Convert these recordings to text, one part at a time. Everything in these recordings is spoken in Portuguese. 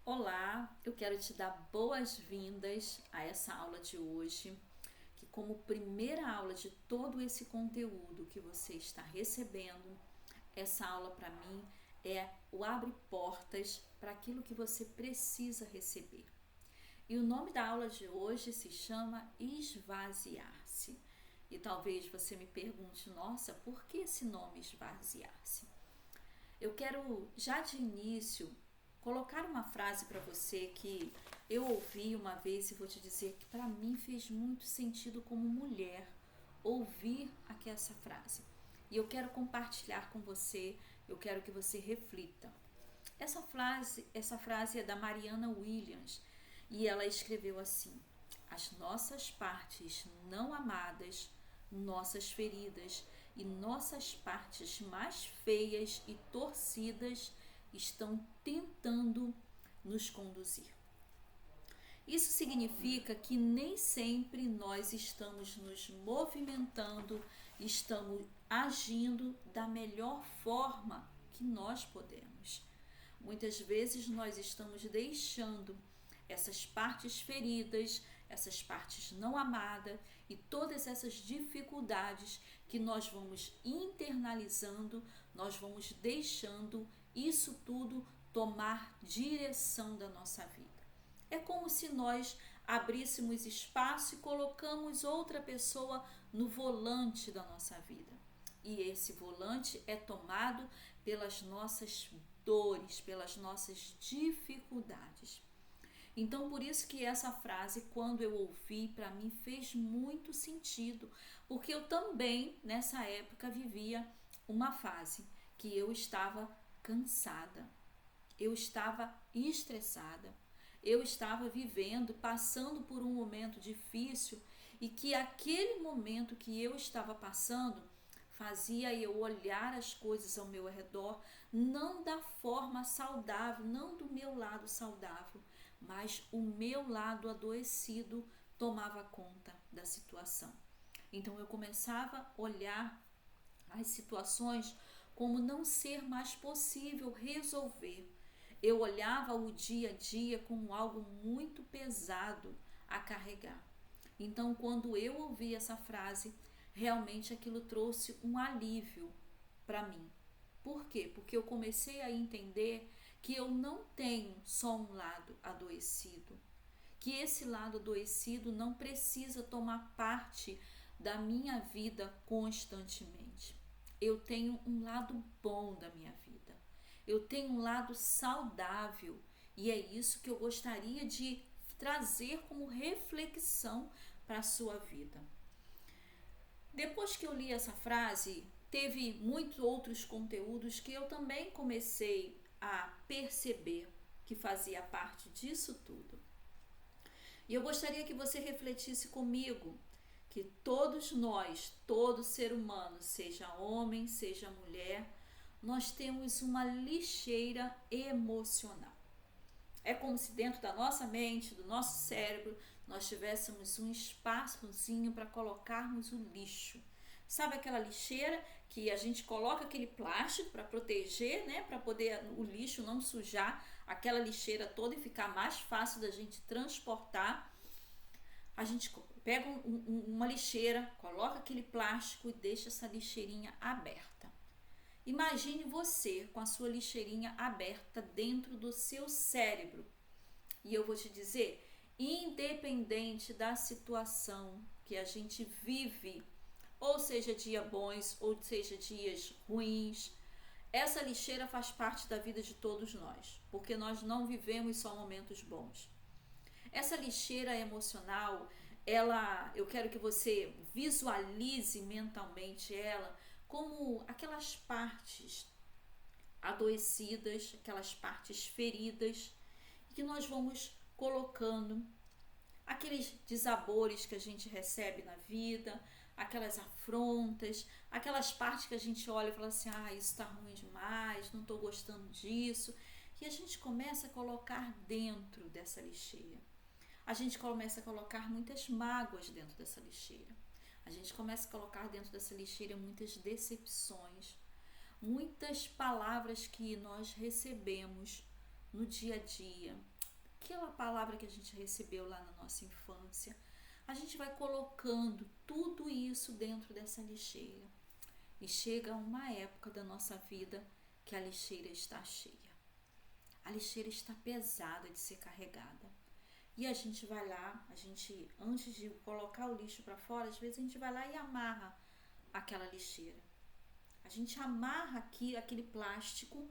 Olá, eu quero te dar boas-vindas a essa aula de hoje, que como primeira aula de todo esse conteúdo que você está recebendo, essa aula para mim é o abre portas para aquilo que você precisa receber. E o nome da aula de hoje se chama Esvaziar-se. E talvez você me pergunte, nossa, por que esse nome esvaziar-se? Eu quero já de início colocar uma frase para você que eu ouvi uma vez e vou te dizer que para mim fez muito sentido como mulher ouvir aqui essa frase. E eu quero compartilhar com você, eu quero que você reflita. Essa frase é da Mariana Williams e ela escreveu assim: as nossas partes não amadas, nossas feridas e nossas partes mais feias e torcidas estão tentando nos conduzir. Isso significa que nem sempre nós estamos nos movimentando, estamos agindo da melhor forma que nós podemos. Muitas vezes nós estamos deixando essas partes feridas, essas partes não amadas e todas essas dificuldades que nós vamos internalizando, nós vamos deixando isso tudo tomar direção da nossa vida. É como se nós abríssemos espaço e colocamos outra pessoa no volante da nossa vida. E esse volante é tomado pelas nossas dores, pelas nossas dificuldades. Então, por isso que essa frase, quando eu ouvi, para mim fez muito sentido, porque eu também, nessa época, vivia uma fase que eu estava cansada, eu estava estressada, eu estava vivendo, passando por um momento difícil e que aquele momento que eu estava passando fazia eu olhar as coisas ao meu redor não da forma saudável, não do meu lado saudável, mas o meu lado adoecido tomava conta da situação. Então eu começava a olhar as situações como não ser mais possível resolver. Eu olhava o dia a dia como algo muito pesado a carregar. Então, quando eu ouvi essa frase, realmente aquilo trouxe um alívio para mim. Por quê? Porque eu comecei a entender que eu não tenho só um lado adoecido, que esse lado adoecido não precisa tomar parte da minha vida constantemente. Eu tenho um lado bom da minha vida. Eu tenho um lado saudável e é isso que eu gostaria de trazer como reflexão para a sua vida. Depois que eu li essa frase, teve muitos outros conteúdos que eu também comecei a perceber que fazia parte disso tudo. E eu gostaria que você refletisse comigo que todos nós, todo ser humano, seja homem, seja mulher, nós temos uma lixeira emocional. É como se dentro da nossa mente, do nosso cérebro, nós tivéssemos um espaçozinho para colocarmos o lixo. Sabe aquela lixeira que a gente coloca aquele plástico para proteger, né, para poder o lixo não sujar aquela lixeira toda e ficar mais fácil da gente transportar? A gente pega uma lixeira, coloca aquele plástico e deixa essa lixeirinha aberta. Imagine você com a sua lixeirinha aberta dentro do seu cérebro. E eu vou te dizer, independente da situação que a gente vive, ou seja dias bons, ou seja dias ruins, essa lixeira faz parte da vida de todos nós, porque nós não vivemos só momentos bons. Essa lixeira emocional, eu quero que você visualize mentalmente ela como aquelas partes adoecidas, aquelas partes feridas, que nós vamos colocando aqueles desabores que a gente recebe na vida, aquelas afrontas, aquelas partes que a gente olha e fala assim, isso tá ruim demais, não tô gostando disso, e a gente começa a colocar dentro dessa lixeira. A gente começa a colocar muitas mágoas dentro dessa lixeira. A gente começa a colocar dentro dessa lixeira muitas decepções, muitas palavras que nós recebemos no dia a dia, aquela palavra que a gente recebeu lá na nossa infância. A gente vai colocando tudo isso dentro dessa lixeira. E chega uma época da nossa vida que a lixeira está cheia. A lixeira está pesada de ser carregada. E a gente vai lá, antes de colocar o lixo para fora, às vezes a gente vai lá e amarra aquela lixeira. A gente amarra aqui aquele plástico,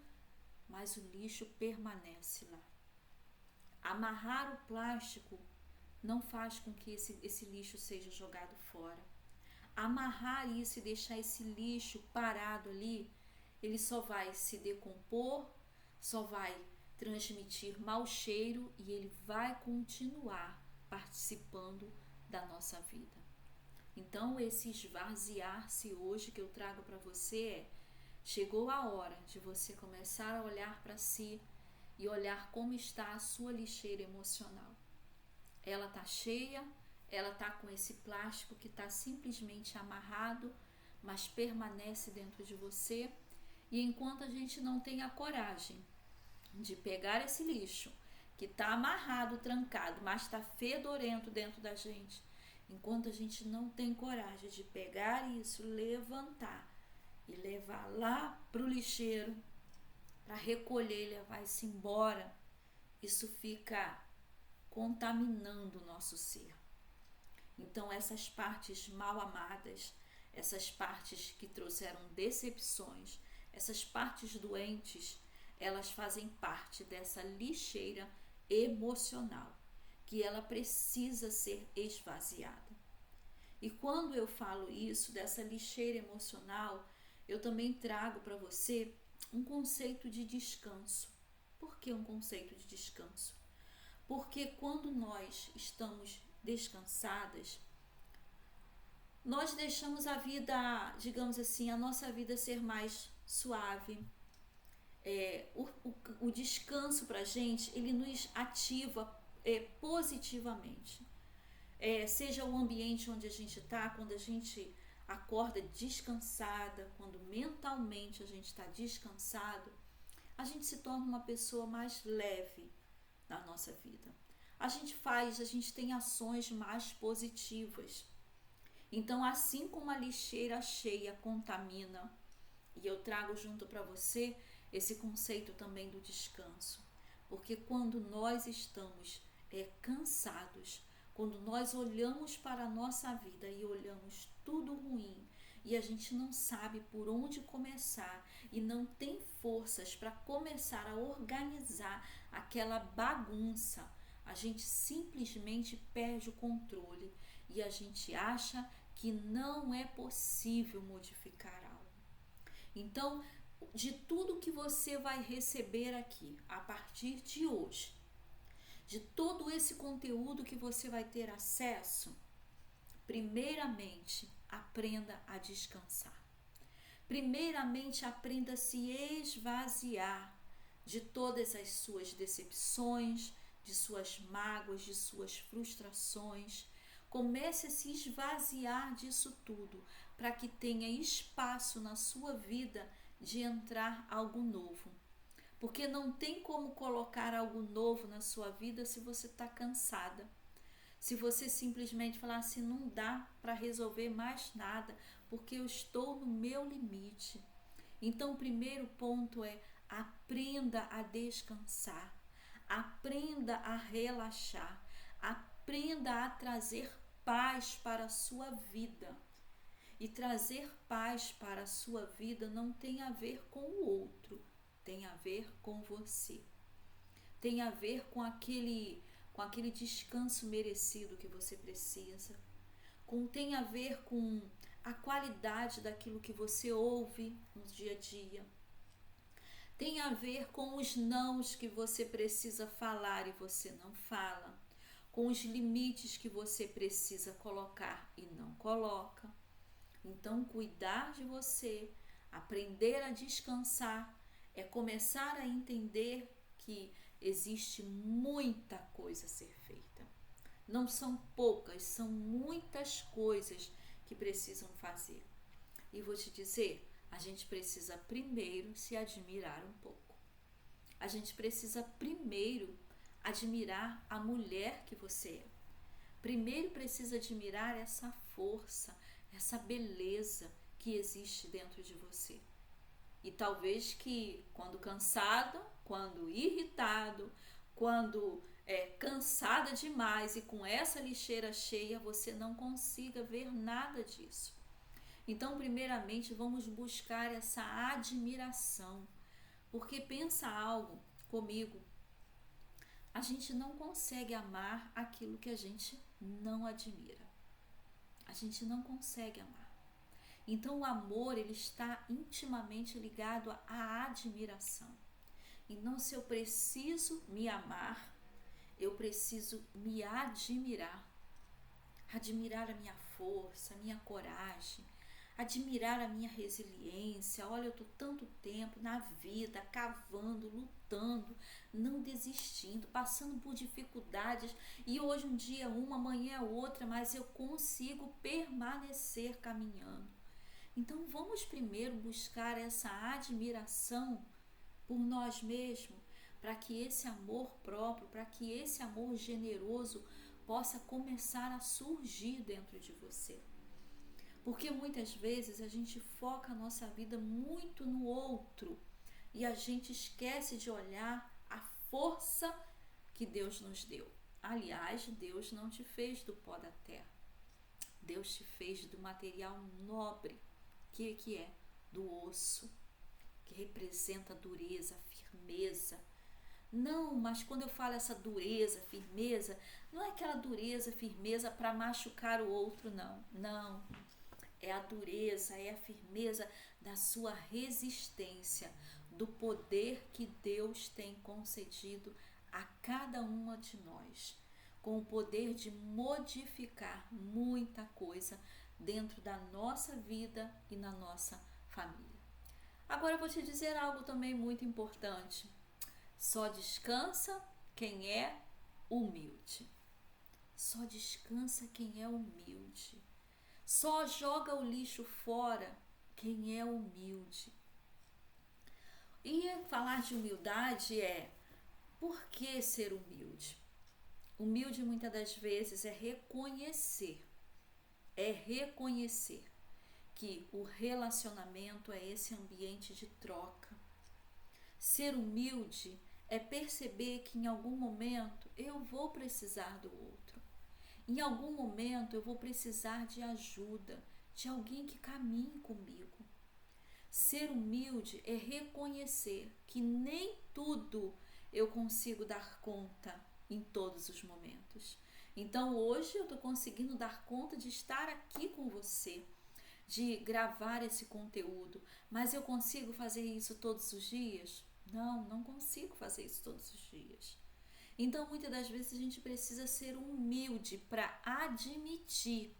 mas o lixo permanece lá. Amarrar o plástico não faz com que esse lixo seja jogado fora. Amarrar isso e deixar esse lixo parado ali, ele só vai se decompor, só vai transmitir mau cheiro e ele vai continuar participando da nossa vida. Então, esse esvaziar-se hoje que eu trago para você chegou a hora de você começar a olhar para si e olhar como está a sua lixeira emocional. Ela está cheia, ela está com esse plástico que está simplesmente amarrado, mas permanece dentro de você. E enquanto a gente não tem a coragem de pegar esse lixo que está amarrado, trancado, mas está fedorento dentro da gente, enquanto a gente não tem coragem de pegar isso, levantar e levar lá para o lixeiro, para recolher e levar isso embora, isso fica contaminando o nosso ser. Então essas partes mal amadas, essas partes que trouxeram decepções, essas partes doentes, elas fazem parte dessa lixeira emocional, que ela precisa ser esvaziada. E quando eu falo isso, dessa lixeira emocional, eu também trago para você um conceito de descanso. Por que um conceito de descanso? Porque quando nós estamos descansadas, nós deixamos a vida, digamos assim, a nossa vida ser mais suave. O descanso para a gente, ele nos ativa positivamente. Seja o ambiente onde a gente está, quando a gente acorda descansada, quando mentalmente a gente está descansado, a gente se torna uma pessoa mais leve na nossa vida. A gente tem ações mais positivas. Então, assim como a lixeira cheia contamina, e eu trago junto para você esse conceito também do descanso, porque quando nós estamos cansados, quando nós olhamos para a nossa vida e olhamos tudo ruim, e a gente não sabe por onde começar e não tem forças para começar a organizar aquela bagunça, a gente simplesmente perde o controle e a gente acha que não é possível modificar algo. Então, de tudo que você vai receber aqui a partir de hoje, de todo esse conteúdo que você vai ter acesso, primeiramente, aprenda a descansar. Primeiramente, aprenda a se esvaziar de todas as suas decepções, de suas mágoas, de suas frustrações. Comece a se esvaziar disso tudo, para que tenha espaço na sua vida de entrar algo novo. Porque não tem como colocar algo novo na sua vida se você está cansada. Se você simplesmente falar assim, não dá para resolver mais nada, porque eu estou no meu limite. Então, o primeiro ponto é: aprenda a descansar, aprenda a relaxar, aprenda a trazer paz para a sua vida. E trazer paz para a sua vida não tem a ver com o outro, tem a ver com você. Tem a ver com aquele descanso merecido que você precisa. Tem a ver com a qualidade daquilo que você ouve no dia a dia. Tem a ver com os nãos que você precisa falar e você não fala. Com os limites que você precisa colocar e não coloca. Então, cuidar de você, aprender a descansar, é começar a entender que existe muita coisa a ser feita. Não são poucas, são muitas coisas que precisam fazer. E vou te dizer, a gente precisa primeiro se admirar um pouco. A gente precisa primeiro admirar a mulher que você é. Primeiro precisa admirar essa força, essa beleza que existe dentro de você. E talvez que quando cansado, quando irritado, quando cansada demais e com essa lixeira cheia, você não consiga ver nada disso. Então, primeiramente, vamos buscar essa admiração. Porque pensa algo comigo, a gente não consegue amar aquilo que a gente não admira. A gente não consegue amar. Então o amor, ele está intimamente ligado à admiração. Então, se eu preciso me amar, eu preciso me admirar. Admirar a minha força, a minha coragem, admirar a minha resiliência. Olha, eu estou tanto tempo na vida, cavando, lutando, não desistindo, passando por dificuldades, e hoje um dia uma, amanhã é outra, mas eu consigo permanecer caminhando. Então vamos primeiro buscar essa admiração por nós mesmos, para que esse amor próprio, para que esse amor generoso possa começar a surgir dentro de você. Porque muitas vezes a gente foca a nossa vida muito no outro e a gente esquece de olhar a força que Deus nos deu. Aliás, Deus não te fez do pó da terra. Deus te fez do material nobre, que é do osso, que representa a dureza, a firmeza. Não, mas quando eu falo essa dureza, firmeza, não é aquela dureza, firmeza para machucar o outro, não. Não. É a dureza, é a firmeza da sua resistência, do poder que Deus tem concedido a cada uma de nós, com o poder de modificar muita coisa dentro da nossa vida e na nossa família. Agora eu vou te dizer algo também muito importante. Só descansa quem é humilde. Só descansa quem é humilde. Só joga o lixo fora quem é humilde. E falar de humildade por que ser humilde? Humilde muitas das vezes é reconhecer que o relacionamento é esse ambiente de troca. Ser humilde é perceber que em algum momento eu vou precisar do outro. Em algum momento eu vou precisar de ajuda, de alguém que caminhe comigo. Ser humilde é reconhecer que nem tudo eu consigo dar conta em todos os momentos. Então hoje eu estou conseguindo dar conta de estar aqui com você, de gravar esse conteúdo, mas eu consigo fazer isso todos os dias? Não consigo fazer isso todos os dias. Então, muitas das vezes a gente precisa ser humilde para admitir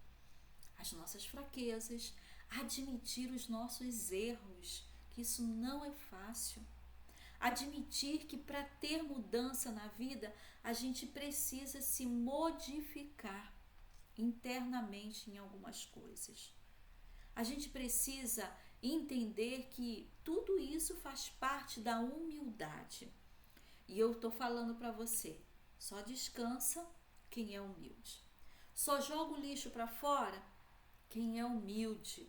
as nossas fraquezas, admitir os nossos erros, que isso não é fácil. Admitir que para ter mudança na vida, a gente precisa se modificar internamente em algumas coisas. A gente precisa entender que tudo isso faz parte da humildade. E eu estou falando para você, só descansa quem é humilde. Só joga o lixo para fora quem é humilde.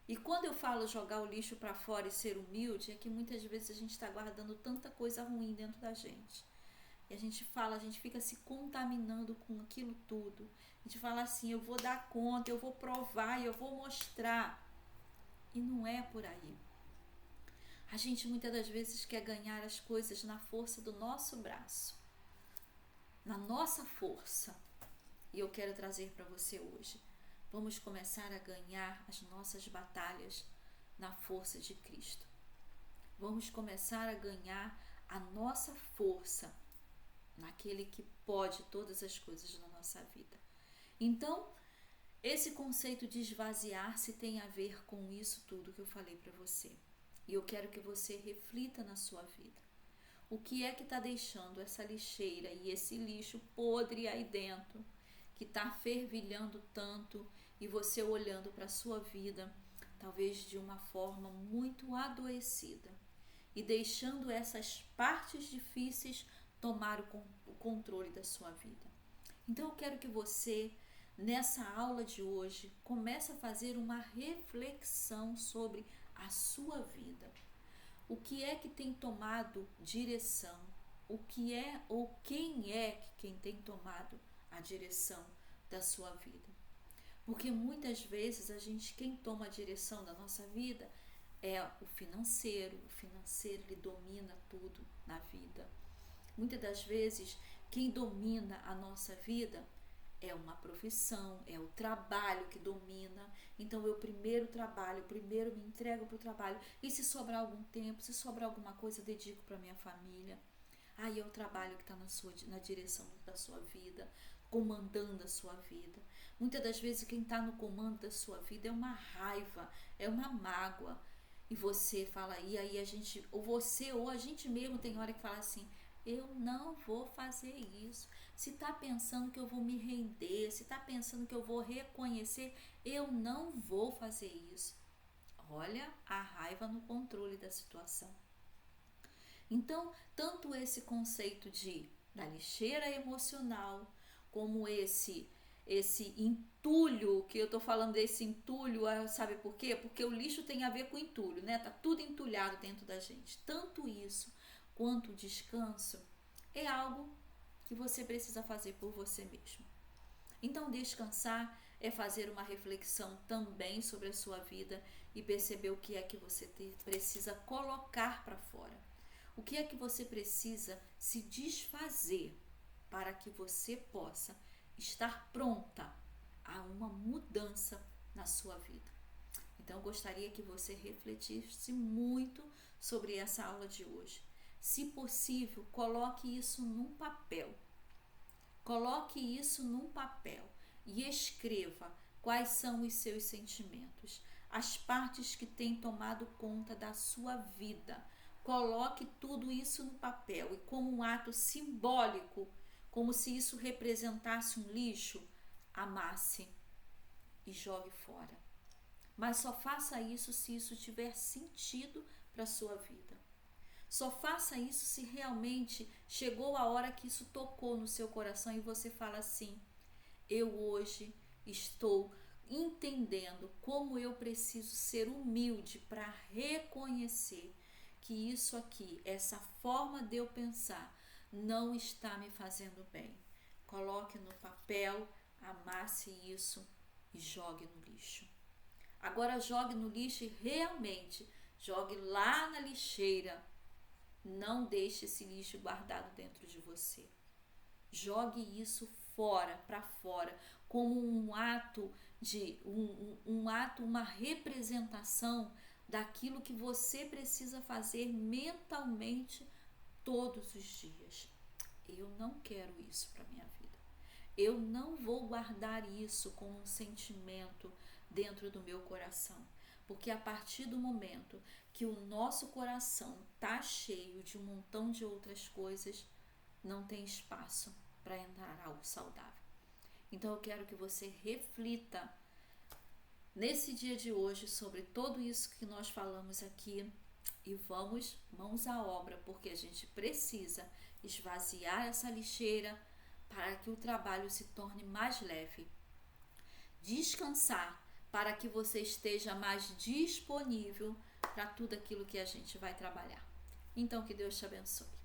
E quando eu falo jogar o lixo para fora e ser humilde, é que muitas vezes a gente está guardando tanta coisa ruim dentro da gente. E a gente fica se contaminando com aquilo tudo. A gente fala assim, eu vou dar conta, eu vou provar, eu vou mostrar. E não é por aí. A gente muitas das vezes quer ganhar as coisas na força do nosso braço, na nossa força. E eu quero trazer para você hoje. Vamos começar a ganhar as nossas batalhas na força de Cristo. Vamos começar a ganhar a nossa força naquele que pode todas as coisas na nossa vida. Então, esse conceito de esvaziar-se tem a ver com isso tudo que eu falei para você. E eu quero que você reflita na sua vida. O que é que está deixando essa lixeira e esse lixo podre aí dentro, que está fervilhando tanto, e você olhando para a sua vida, talvez de uma forma muito adoecida, e deixando essas partes difíceis tomar o controle da sua vida. Então eu quero que você, nessa aula de hoje, comece a fazer uma reflexão sobre a sua vida. O que é que tem tomado direção? O que é ou quem é quem tem tomado a direção da sua vida? Porque muitas vezes quem toma a direção da nossa vida é o financeiro ele domina tudo na vida. Muitas das vezes quem domina a nossa vida é uma profissão, é o trabalho que domina. Então eu primeiro trabalho, primeiro me entrego para o trabalho, e se sobrar algum tempo, se sobrar alguma coisa, eu dedico para minha família. Aí é o trabalho que está na direção da sua vida, comandando a sua vida. Muitas das vezes quem está no comando da sua vida é uma raiva, é uma mágoa. E você fala, e aí a gente mesmo tem hora que fala assim, eu não vou fazer isso. Se está pensando que eu vou me render, se está pensando que eu vou reconhecer, eu não vou fazer isso. Olha a raiva no controle da situação. Então, tanto esse conceito da lixeira emocional, como esse entulho, que eu tô falando desse entulho, sabe por quê? Porque o lixo tem a ver com entulho, né? Tá tudo entulhado dentro da gente. Tanto isso quanto o descanso é algo que você precisa fazer por você mesmo. Então, descansar é fazer uma reflexão também sobre a sua vida e perceber o que é que você precisa colocar para fora. O que é que você precisa se desfazer para que você possa estar pronta a uma mudança na sua vida. Então, eu gostaria que você refletisse muito sobre essa aula de hoje. Se possível, coloque isso num papel. Coloque isso num papel e escreva quais são os seus sentimentos, as partes que têm tomado conta da sua vida. Coloque tudo isso no papel e, como um ato simbólico, como se isso representasse um lixo, amasse e jogue fora. Mas só faça isso se isso tiver sentido para a sua vida. Só faça isso se realmente chegou a hora que isso tocou no seu coração e você fala assim, eu hoje estou entendendo como eu preciso ser humilde para reconhecer que isso aqui, essa forma de eu pensar, não está me fazendo bem. Coloque no papel, amasse isso e jogue no lixo. Agora jogue no lixo e realmente jogue lá na lixeira. Não deixe esse lixo guardado dentro de você. Jogue isso fora, para fora, como um ato uma representação daquilo que você precisa fazer mentalmente todos os dias. Eu não quero isso para minha vida. Eu não vou guardar isso como um sentimento dentro do meu coração. Porque a partir do momento que o nosso coração está cheio de um montão de outras coisas, não tem espaço para entrar algo saudável. Então eu quero que você reflita nesse dia de hoje sobre tudo isso que nós falamos aqui e vamos mãos à obra, porque a gente precisa esvaziar essa lixeira para que o trabalho se torne mais leve. Descansar para que você esteja mais disponível para tudo aquilo que a gente vai trabalhar. Então, que Deus te abençoe.